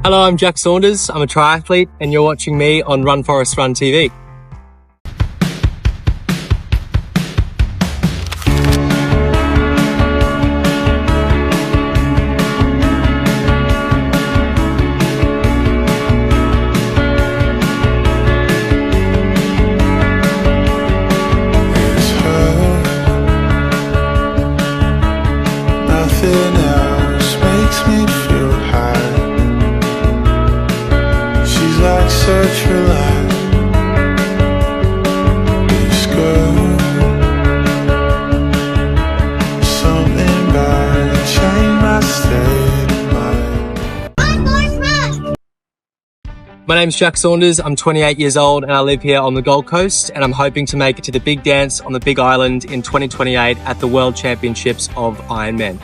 Hello, I'm Jack Saunders. I'm a triathlete and you're watching me on Run Forest Run TV. Nothing else makes me feel high. She's like such a light. This girl, something about it changed my state of mind. My name's Jack Saunders. I'm 28 years old and I live here on the Gold Coast, and I'm hoping to make it to the big dance on the Big Island in 2028 at the World Championships of Ironman.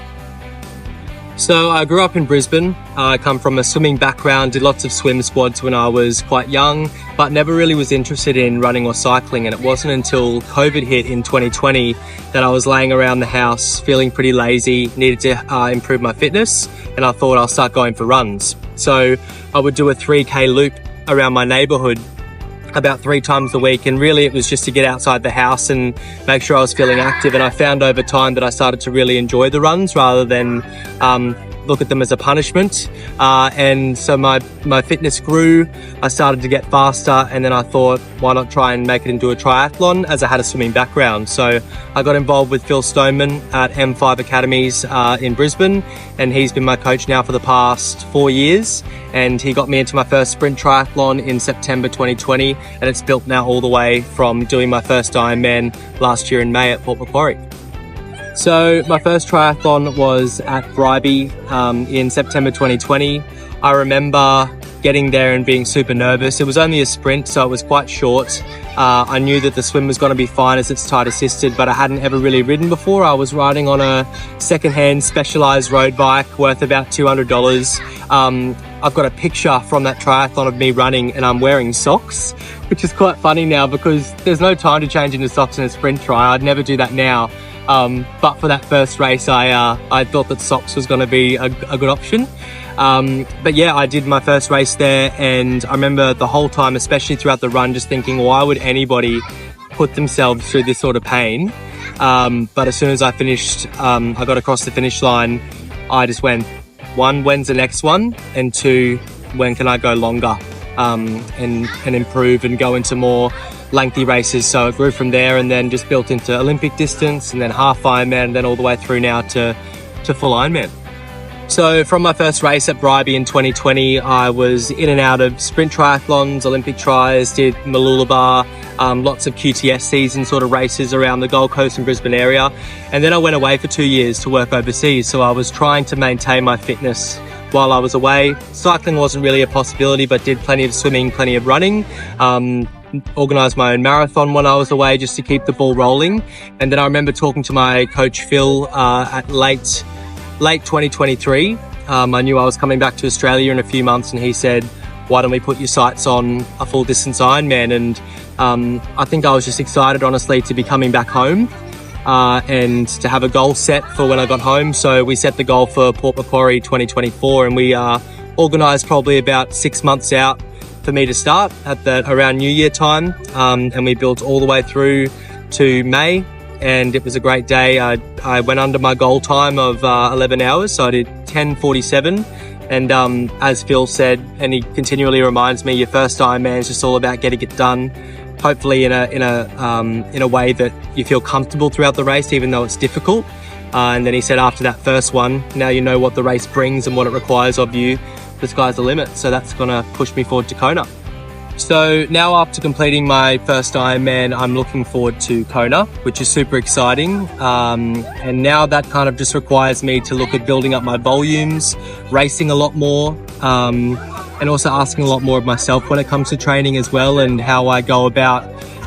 So I grew up in Brisbane. I come from a swimming background, did lots of swim squads when I was quite young, but never really was interested in running or cycling. And it wasn't until COVID hit in 2020 that I was laying around the house feeling pretty lazy, needed to improve my fitness, and I thought I'll start going for runs. So I would do a 3K loop around my neighborhood about 3 times a week, and really it was just to get outside the house and make sure I was feeling active. And I found over time that I started to really enjoy the runs rather than look at them as a punishment, and so my fitness grew. I started to get faster, and then I thought, why not try and make it into a triathlon, as I had a swimming background. So I got involved with Phil Stoneman at M5 Academies in Brisbane, and he's been my coach now for the past 4 years, and he got me into my first sprint triathlon in September 2020, and it's built now all the way from doing my first Ironman last year in May at Port Macquarie. So my first triathlon was at Bribie in September 2020. I remember getting there and being super nervous. It was only a sprint, so it was quite short. I knew that the swim was going to be fine as it's tide assisted, but I hadn't ever really ridden before. I was riding on a secondhand specialized road bike worth about $200. I've got a picture from that triathlon of me running and I'm wearing socks, which is quite funny now because there's no time to change into socks in a sprint tri. I'd never do that now. But for that first race, I thought that socks was going to be a good option. But yeah, I did my first race there, and I remember the whole time, especially throughout the run, just thinking, why would anybody put themselves through this sort of pain? But as soon as I finished, I got across the finish line, I just went, 1, when's the next one? And 2, when can I go longer and improve and go into more lengthy races? So it grew from there, and then just built into Olympic distance, and then half Ironman, and then all the way through now to full Ironman. So from my first race at Bribie in 2020, I was in and out of sprint triathlons, Olympic tries, did Mooloolaba, lots of QTS season sort of races around the Gold Coast and Brisbane area. And then I went away for 2 years to work overseas. So I was trying to maintain my fitness while I was away. Cycling wasn't really a possibility, but did plenty of swimming, plenty of running. Organised my own marathon when I was away just to keep the ball rolling. And then I remember talking to my coach Phil at late 2023. I knew I was coming back to Australia in a few months, and he said, why don't we put your sights on a full distance Ironman? And I think I was just excited, honestly, to be coming back home and to have a goal set for when I got home. So we set the goal for Port Macquarie 2024, and we organised probably about 6 months out for me to start at around New Year time, and we built all the way through to May, and it was a great day. I went under my goal time of 11 hours, so I did 10:47, and as Phil said, and he continually reminds me, your first Ironman is just all about getting it done, hopefully in a way that you feel comfortable throughout the race, even though it's difficult. And then he said, after that first one, now you know what the race brings and what it requires of you. The sky's the limit. So that's going to push me forward to Kona. So now, after completing my first Ironman, I'm looking forward to Kona, which is super exciting. And now that kind of just requires me to look at building up my volumes, racing a lot more, and also asking a lot more of myself when it comes to training as well, and how I go about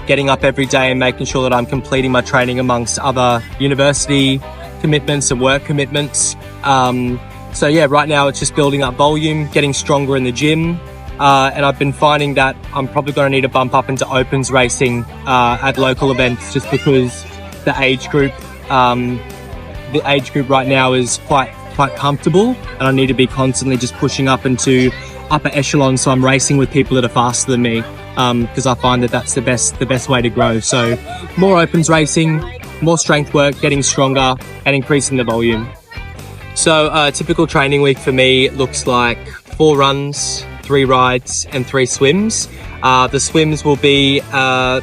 getting up every day and making sure that I'm completing my training amongst other university commitments and work commitments. So yeah, right now it's just building up volume, getting stronger in the gym. And I've been finding that I'm probably going to need to bump up into opens racing at local events, just because the age group right now is quite comfortable, and I need to be constantly just pushing up into upper echelon, so I'm racing with people that are faster than me, because I find that that's the best way to grow. So more opens racing, more strength work, getting stronger, and increasing the volume. So a typical training week for me looks like 4 runs, 3 rides, and 3 swims. The swims will be 3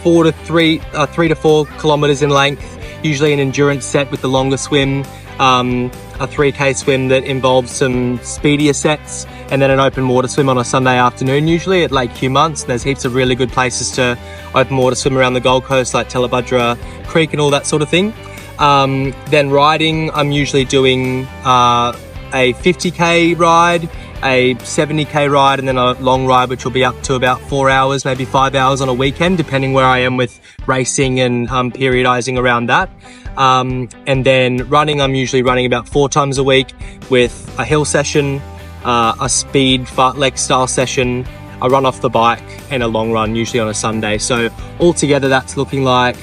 to 4 kilometers in length, usually an endurance set with the longer swim, a 3K swim that involves some speedier sets, and then an open water swim on a Sunday afternoon, usually at Lake Humonts. There's heaps of really good places to open water swim around the Gold Coast, like Tellabudra Creek and all that sort of thing. Then riding, I'm usually doing a 50K ride, a 70K ride, and then a long ride, which will be up to about 4 hours, maybe 5 hours on a weekend, depending where I am with racing and periodizing around that. And then running, I'm usually running about 4 times a week with a hill session, a speed fartlek style session, a run off the bike, and a long run, usually on a Sunday. So altogether, that's looking like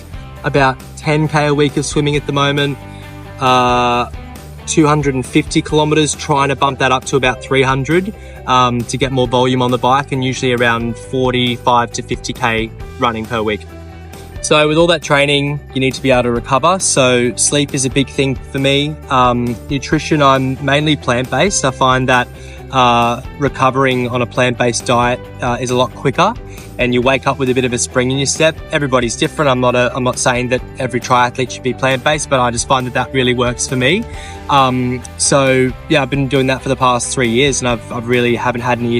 about 10K a week of swimming at the moment, 250 kilometers, trying to bump that up to about 300 to get more volume on the bike, and usually around 45 to 50K running per week. So with all that training, you need to be able to recover. So sleep is a big thing for me. Nutrition, I'm mainly plant-based. I find that recovering on a plant-based diet is a lot quicker, and you wake up with a bit of a spring in your step. Everybody's different. I'm not saying that every triathlete should be plant-based, but I just find that really works for me. So yeah, I've been doing that for the past 3 years, and I've really haven't had any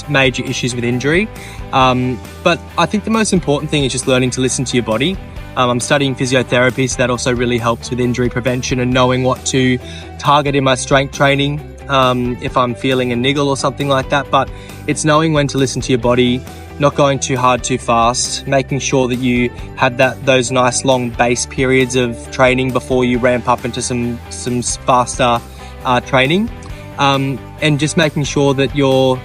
major issues with injury. But I think the most important thing is just learning to listen to your body. I'm studying physiotherapy, so that also really helps with injury prevention and knowing what to target in my strength training if I'm feeling a niggle or something like that. But it's knowing when to listen to your body, not going too hard too fast, making sure that you have those nice long base periods of training before you ramp up into some faster training, and just making sure that you're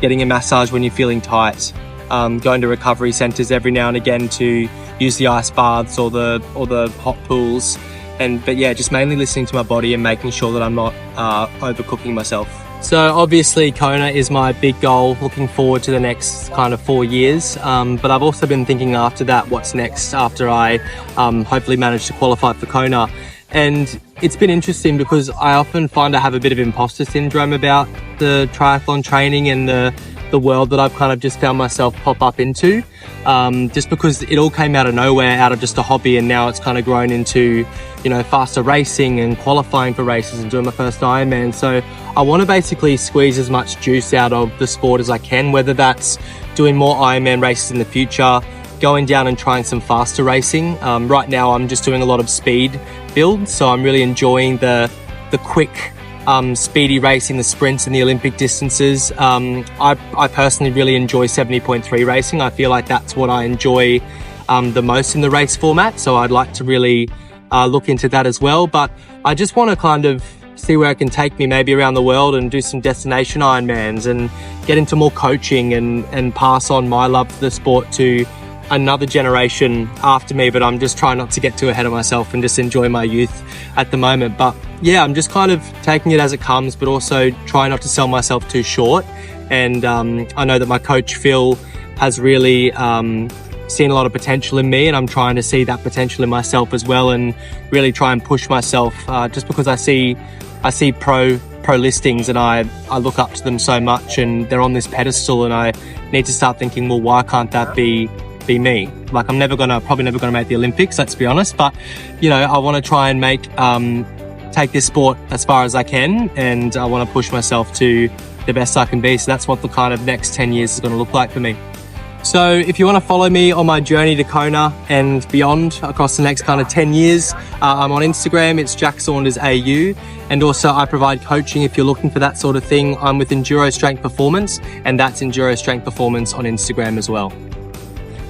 getting a massage when you're feeling tight, going to recovery centers every now and again to use the ice baths or the hot pools, but yeah, just mainly listening to my body and making sure that I'm not overcooking myself. So obviously Kona is my big goal, looking forward to the next kind of 4 years, but I've also been thinking after that, what's next after I hopefully manage to qualify for Kona. And it's been interesting because I often find I have a bit of imposter syndrome about the triathlon training and the world that I've kind of just found myself pop up into, just because it all came out of nowhere, out of just a hobby, and now it's kind of grown into faster racing and qualifying for races and doing my first Ironman. So I want to basically squeeze as much juice out of the sport as I can, whether that's doing more Ironman races in the future, going down and trying some faster racing. Right now I'm just doing a lot of speed builds, so I'm really enjoying the quick speedy racing, the sprints and the Olympic distances. I personally really enjoy 70.3 racing. I feel like that's what I enjoy the most in the race format, so I'd like to really look into that as well. But I just want to kind of see where it can take me, maybe around the world, and do some destination Ironmans and get into more coaching and pass on my love for the sport to another generation after me. But I'm just trying not to get too ahead of myself and just enjoy my youth at the moment. But yeah, I'm just kind of taking it as it comes, but also trying not to sell myself too short. And I know that my coach Phil has really seen a lot of potential in me, and I'm trying to see that potential in myself as well, and really try and push myself, just because I see pro listings and I look up to them so much, and they're on this pedestal, and I need to start thinking, well, why can't that be me? Like, I'm probably never gonna make the Olympics, let's be honest, but I want to try and take this sport as far as I can, and I want to push myself to the best I can be. So that's what the kind of next 10 years is going to look like for me. So if you want to follow me on my journey to Kona and beyond across the next kind of 10 years, I'm on Instagram, it's Jack Saunders AU. And also I provide coaching if you're looking for that sort of thing. I'm with Enduro Strength Performance, and that's Enduro Strength Performance on Instagram as well.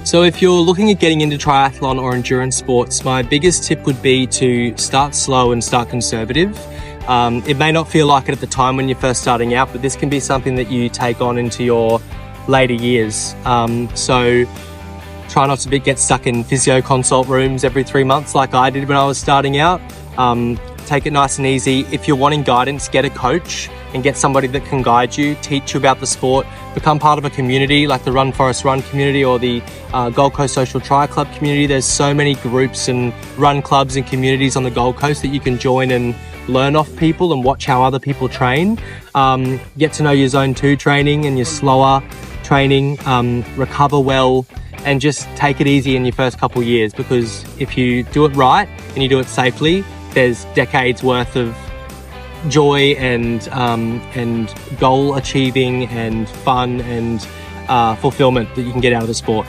So if you're looking at getting into triathlon or endurance sports, my biggest tip would be to start slow and start conservative. It may not feel like it at the time when you're first starting out, but this can be something that you take on into your later years. So try not to get stuck in physio consult rooms every 3 months like I did when I was starting out. take it nice and easy. If you're wanting guidance, get a coach and get somebody that can guide you, teach you about the sport, become part of a community like the Run Forest Run community or the Gold Coast Social Tri Club community. There's so many groups and run clubs and communities on the Gold Coast that you can join and learn off people and watch how other people train. Get to know your zone 2 training and your slower training, recover well, and just take it easy in your first couple of years, because if you do it right and you do it safely, there's decades worth of joy and goal achieving and fun and fulfillment that you can get out of the sport.